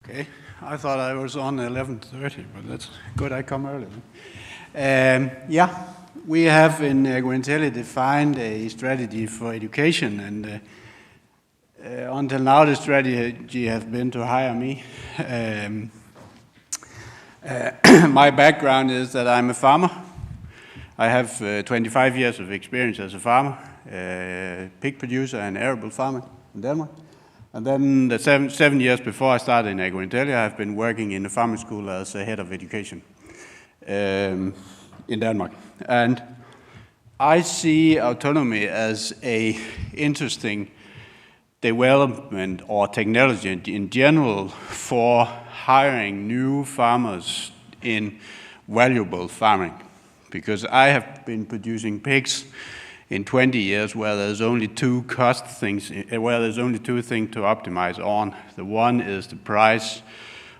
Okay, I thought I was on 11:30, but that's good I come early. Yeah, we have in AGROINTELLI defined a strategy for education, and until now the strategy has been to hire me. My background is that I'm a farmer. I have 25 years of experience as a farmer, pig producer and arable farmer in Denmark. And then the seven years before I started in AGROINTELLI, I've been working in the farming school as a head of education in Denmark. And I see autonomy as a interesting development or technology in general for hiring new farmers in valuable farming. Because I have been producing pigs in 20 years where there's only two things to optimize on. The one is the price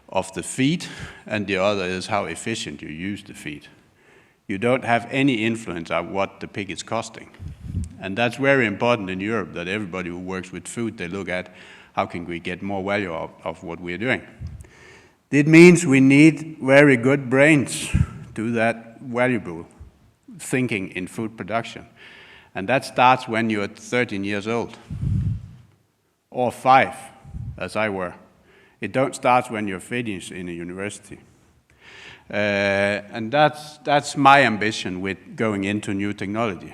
of the feed, and the other is how efficient you use the feed. You don't have any influence on what the pig is costing. And that's very important in Europe, that everybody who works with food, they look at how can we get more value of what we're doing. It means we need very good brains to do that valuable thinking in food production. And that starts when you're 13 years old, or 5, as I were. It don't start when you're finished in a university. And that's my ambition with going into new technology.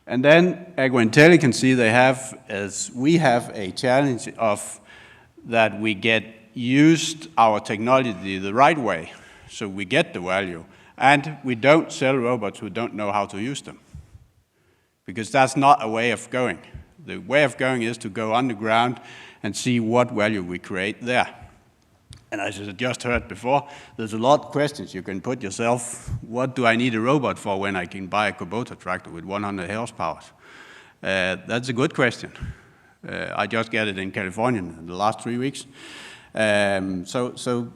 And then AGROINTELLI can see we have a challenge of that we get used our technology the right way, so we get the value, and we don't sell robots who don't know how to use them. Because that's not a way of going. The way of going is to go underground and see what value we create there. And as I just heard before, there's a lot of questions you can put yourself. What do I need a robot for when I can buy a Kubota tractor with 100 horsepower? That's a good question. I just got it in California in the last 3 weeks. So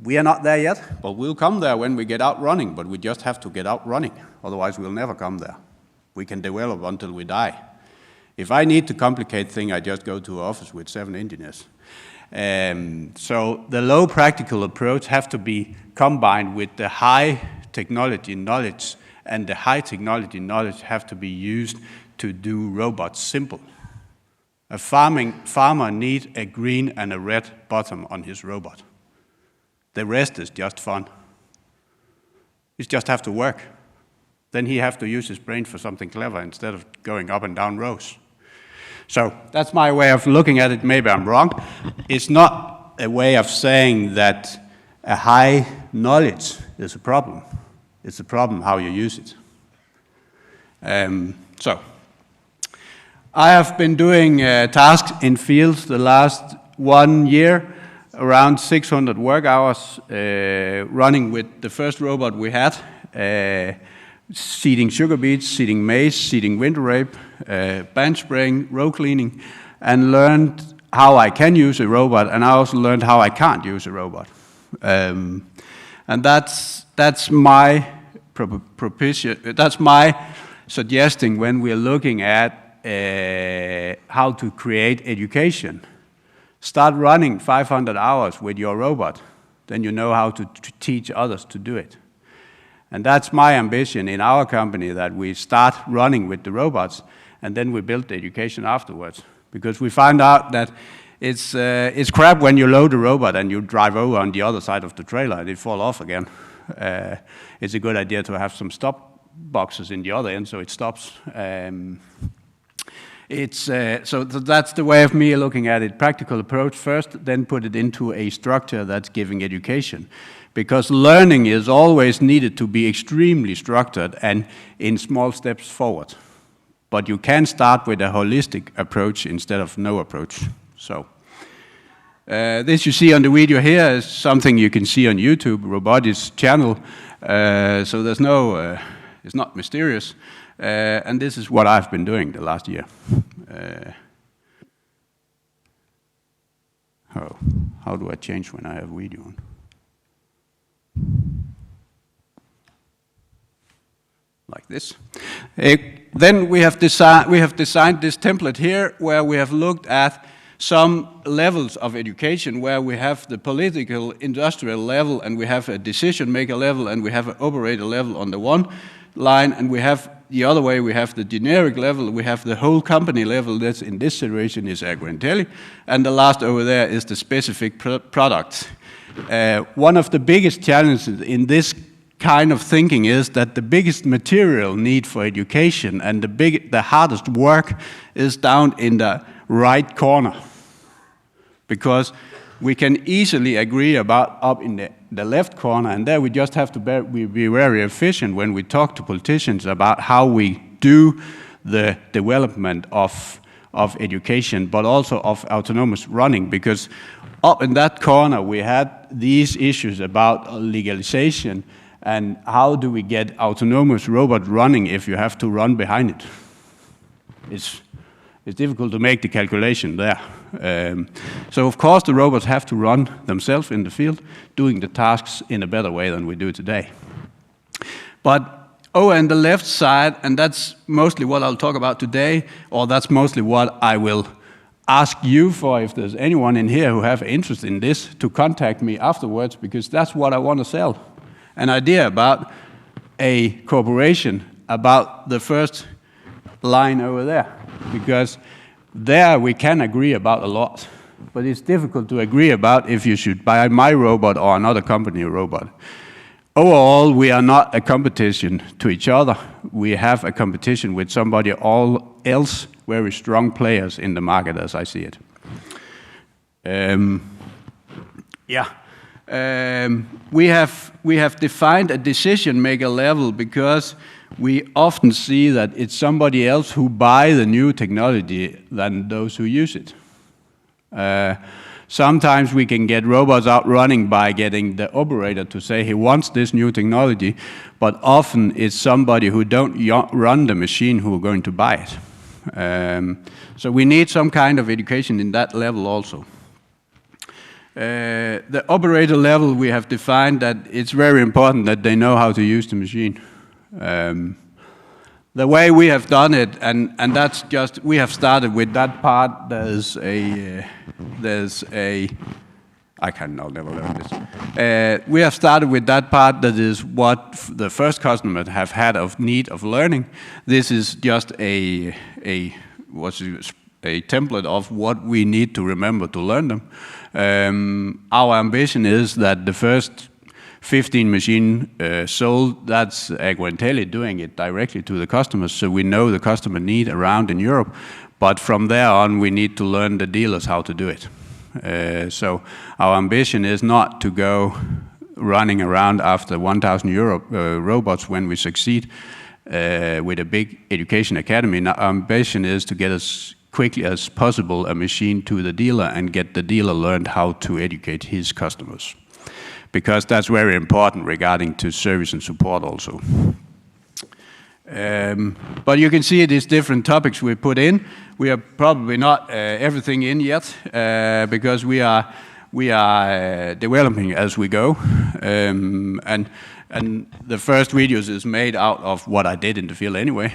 we are not there yet, but we'll come there when we get out running, but we just have to get out running. Otherwise, we'll never come there. We can develop until we die. If I need to complicate things, I just go to an office with 7 engineers. So the low practical approach has to be combined with the high technology knowledge, and the high technology knowledge have to be used to do robots simple. A farmer needs a green and a red bottom on his robot. The rest is just fun. It just have to work. Then he have to use his brain for something clever instead of going up and down rows. So that's my way of looking at it. Maybe I'm wrong. It's not a way of saying that a high knowledge is a problem. It's a problem how you use it. So I have been doing tasks in fields the last 1 year, around 600 work hours, running with the first robot we had, seeding sugar beets, seeding maize, seeding winter rape, bench spraying, row cleaning, and learned how I can use a robot, and I also learned how I can't use a robot. And that's my suggesting when we're looking at how to create education. Start running 500 hours with your robot, then you know how to teach others to do it. And that's my ambition in our company, that we start running with the robots and then we build the education afterwards. Because we find out that it's crap when you load a robot and you drive over on the other side of the trailer and it falls off again. It's a good idea to have some stop boxes in the other end so it stops. So that's the way of me looking at it. Practical approach first, then put it into a structure that's giving education. Because learning is always needed to be extremely structured and in small steps forward. But you can start with a holistic approach instead of no approach. So this you see on the video here is something you can see on YouTube, Robotics channel. So there's it's not mysterious. And this is what I've been doing the last year. How do I change when I have video on? Like this. Then we have designed this template here where we have looked at some levels of education where we have the political, industrial level, and we have a decision-maker level, and we have an operator level on the one line, and we have the other way, we have the generic level, we have the whole company level. That's in this situation is AGROINTELLI, and the last over there is the specific product. One of the biggest challenges in this kind of thinking is that the biggest material need for education and the hardest work is down in the right corner, because we can easily agree about up in the left corner, and there we just have to be very efficient when we talk to politicians about how we do the development of education, but also of autonomous running, because up in that corner we had these issues about legalization and how do we get autonomous robot running if you have to run behind it. It's difficult to make the calculation there. So of course the robots have to run themselves in the field, doing the tasks in a better way than we do today. But over on the left side, and that's mostly what I'll talk about today, or that's mostly what I will ask you for, if there's anyone in here who have interest in this, to contact me afterwards, because that's what I want to sell. An idea about a cooperation about the first line over there, because there we can agree about a lot, but it's difficult to agree about if you should buy my robot or another company robot. Overall, we are not a competition to each other. We have a competition with somebody else, very strong players in the market as I see it. We have defined a decision maker level because we often see that it's somebody else who buy the new technology than those who use it. Sometimes we can get robots out running by getting the operator to say he wants this new technology, but often it's somebody who don't run the machine who are going to buy it. So we need some kind of education in that level also. The operator level, we have defined that it's very important that they know how to use the machine. The way we have done it, and that's just, we have started with that part. I can now never learn this. We have started with that part that is what the first customer have had of need of learning. This is just a template of what we need to remember to learn them. Our ambition is that the first 15 machines sold, that's AGROINTELLI doing it directly to the customers, so we know the customer need around in Europe, but from there on we need to learn the dealers how to do it. So our ambition is not to go running around after 1,000 robots when we succeed with a big education academy. Our ambition is to get as quickly as possible a machine to the dealer and get the dealer learned how to educate his customers, because that's very important regarding to service and support also. But you can see these different topics we put in. We are probably not everything in yet, because we are developing as we go. And the first videos is made out of what I did in the field anyway.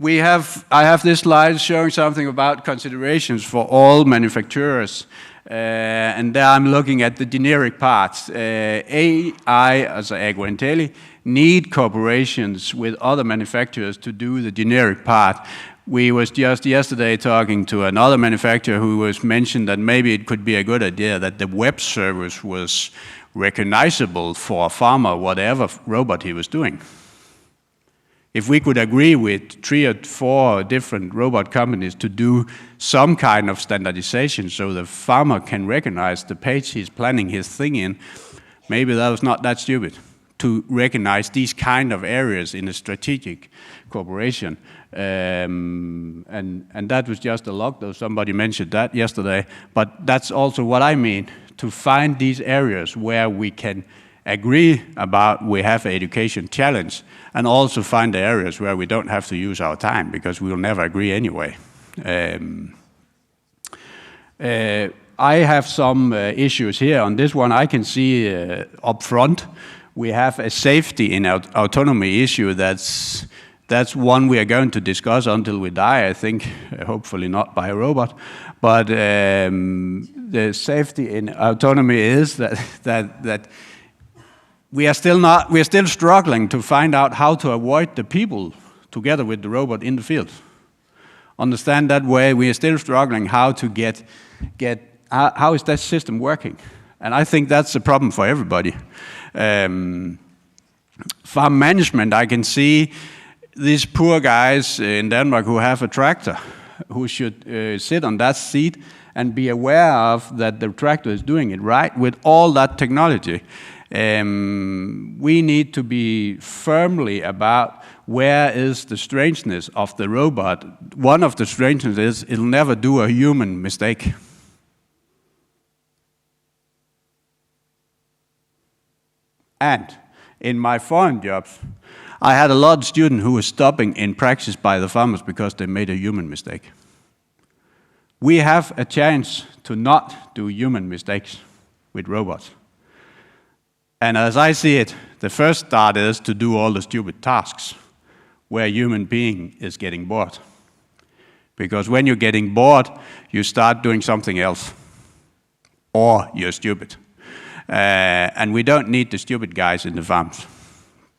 I have this slide showing something about considerations for all manufacturers, and there I'm looking at the generic parts. AI, as AGROINTELLI, need cooperations with other manufacturers to do the generic part. We was just yesterday talking to another manufacturer who was mentioned that maybe it could be a good idea that the web service was recognizable for a farmer, whatever robot he was doing. If we could agree with 3 or 4 different robot companies to do some kind of standardization so the farmer can recognize the page he's planning his thing in, maybe that was not that stupid to recognize these kind of areas in a strategic cooperation. And that was just a lock, though somebody mentioned that yesterday, but that's also what I mean, to find these areas where we can agree about we have an education challenge, and also find the areas where we don't have to use our time, because we will never agree anyway. I have some issues here. On this one I can see up front we have a safety in autonomy issue that That's one we are going to discuss until we die, I think, hopefully not by a robot. But the safety in autonomy is that we are still struggling to find out how to avoid the people together with the robot in the field. Understand that way, we are still struggling how to how is that system working? And I think that's a problem for everybody. Farm management, I can see these poor guys in Denmark who have a tractor, who should sit on that seat and be aware of that the tractor is doing it right with all that technology. We need to be firmly about where is the strangeness of the robot. One of the strangeness is it'll never do a human mistake. And in my foreign jobs, I had a lot of students who were stopping in practice by the farmers because they made a human mistake. We have a chance to not do human mistakes with robots. And as I see it, the first start is to do all the stupid tasks where a human being is getting bored. Because when you're getting bored, you start doing something else. Or you're stupid. And we don't need the stupid guys in the farms.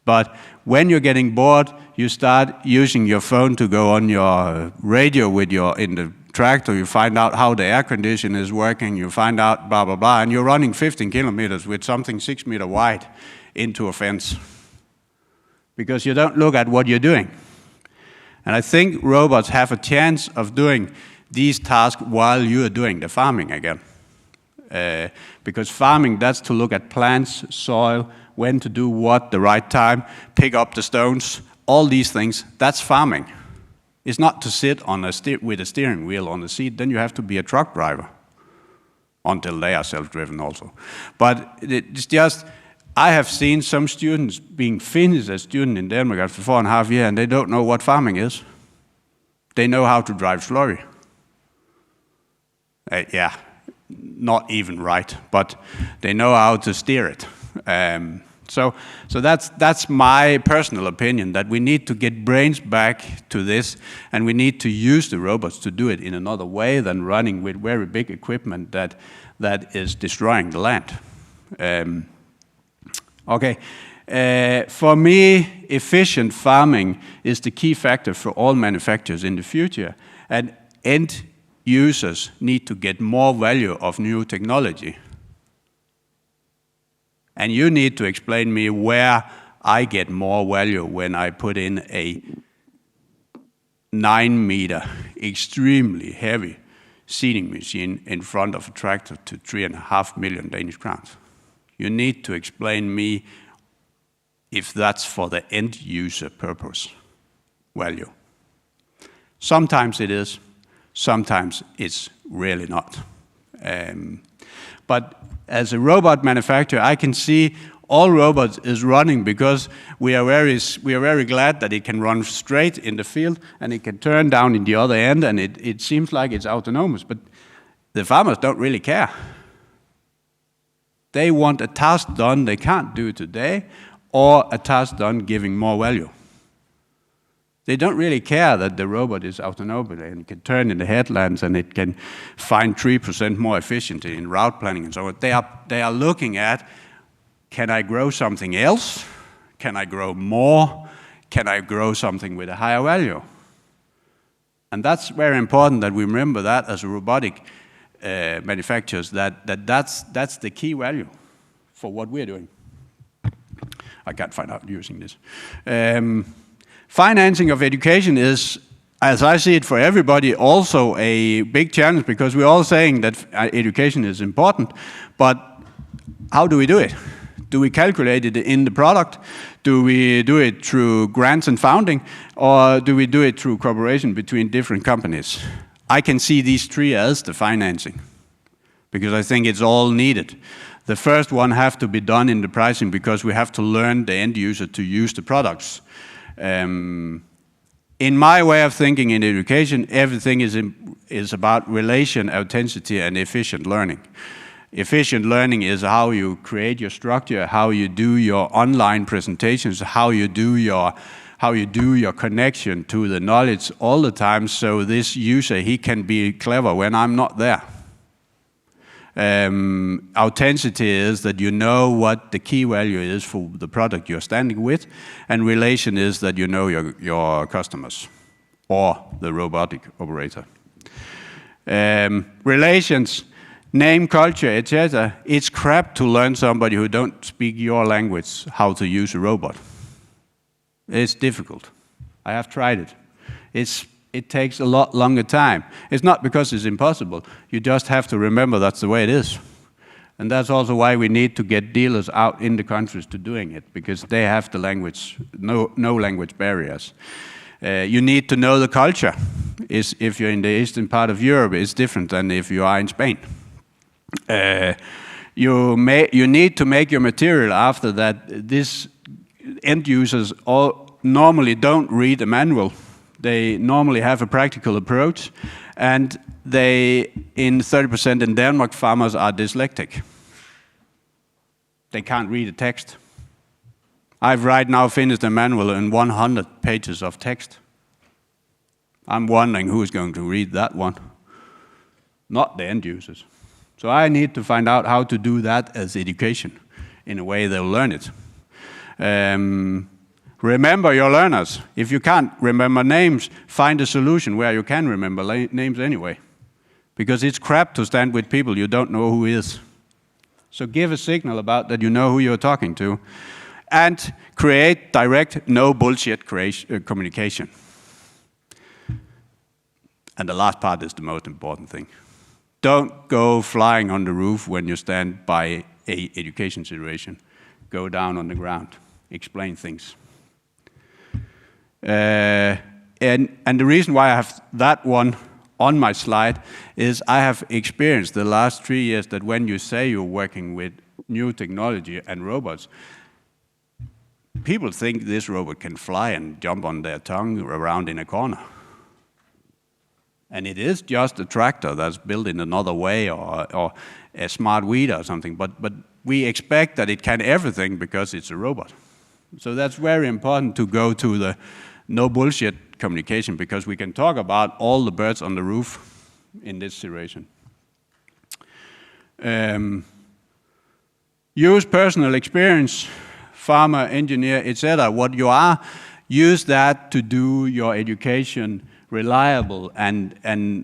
But when you're getting bored, you start using your phone to go on your radio in the tractor. You find out how the air conditioner is working. You find out blah, blah, blah. And you're running 15 kilometers with something 6 meters wide into a fence. Because you don't look at what you're doing. And I think robots have a chance of doing these tasks while you are doing the farming again. Because farming, that's to look at plants, soil, when to do what, the right time, pick up the stones, all these things, that's farming. It's not to sit on with a steering wheel on the seat, then you have to be a truck driver, until they are self-driven also. But it's just, I have seen some students being finished as students in Denmark after 4.5 years, and they don't know what farming is. They know how to drive slurry. Yeah, not even right, but they know how to steer it. So that's my personal opinion, that we need to get brains back to this, and we need to use the robots to do it in another way than running with very big equipment that is destroying the land. Okay, for me, efficient farming is the key factor for all manufacturers in the future, and end users need to get more value of new technology. And you need to explain me where I get more value when I put in a 9-meter, extremely heavy seeding machine in front of a tractor to 3.5 million Danish crowns. You need to explain me if that's for the end user purpose value. Sometimes it is, sometimes it's really not. But as a robot manufacturer, I can see all robots is running because we are very glad that it can run straight in the field and it can turn down in the other end, and it seems like it's autonomous. But the farmers don't really care. They want a task done they can't do today, or a task done giving more value. They don't really care that the robot is autonomous and it can turn in the headlands and it can find 3% more efficiency in route planning and so on. They are looking at, can I grow something else? Can I grow more? Can I grow something with a higher value? And that's very important that we remember that as a robotic manufacturers, that's the key value for what we're doing. I can't find out using this. Financing of education is, as I see it for everybody, also a big challenge, because we're all saying that education is important, but how do we do it? Do we calculate it in the product? Do we do it through grants and funding? Or do we do it through cooperation between different companies? I can see these three as the financing, because I think it's all needed. The first one have to be done in the pricing, because we have to learn the end user to use the products. In my way of thinking in education, everything is about relation, authenticity, and efficient learning. Efficient learning is how you create your structure, how you do your online presentations, how you do your how you do your connection to the knowledge all the time, so this user, he can be clever when I'm not there. Authenticity is that you know what the key value is for the product you're standing with, and relation is that you know your customers or the robotic operator. Relations, name, culture, etc. It's crap to learn somebody who don't speak your language how to use a robot. It's difficult. I have tried it. It takes a lot longer time. It's not because it's impossible. You just have to remember that's the way it is. And that's also why we need to get dealers out in the countries to doing it, because they have the language, no language barriers. You need to know the culture. If you're in the eastern part of Europe, it's different than if you are in Spain. You need to make your material after that. This end users normally don't read a manual. They normally have a practical approach, and in 30% in Denmark, farmers are dyslexic. They can't read a text. I've right now finished a manual in 100 pages of text. I'm wondering who's going to read that one. Not the end users. So I need to find out how to do that as education in a way they'll learn it. Remember your learners. If you can't remember names, find a solution where you can remember names anyway. Because it's crap to stand with people you don't know who is. So give a signal about that you know who you're talking to. And create direct, no bullshit communication. And the last part is the most important thing. Don't go flying on the roof when you stand by an education situation. Go down on the ground. Explain things. And the reason why I have that one on my slide is I have experienced the last 3 years that when you say you're working with new technology and robots, people think this robot can fly and jump on their tongue around in a corner. And it is just a tractor that's built in another way, or a smart weeder or something, but we expect that it can everything because it's a robot. So that's very important to go to the no bullshit communication, because we can talk about all the birds on the roof in this situation. Use personal experience, farmer, engineer, etc. What you are, use that to do your education reliable and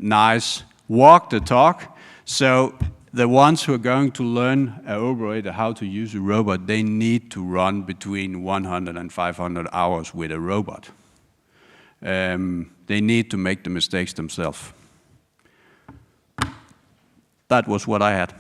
nice. Walk the talk. So the ones who are going to learn an operator how to use a robot, they need to run between 100 and 500 hours with a robot. They need to make the mistakes themselves. That was what I had.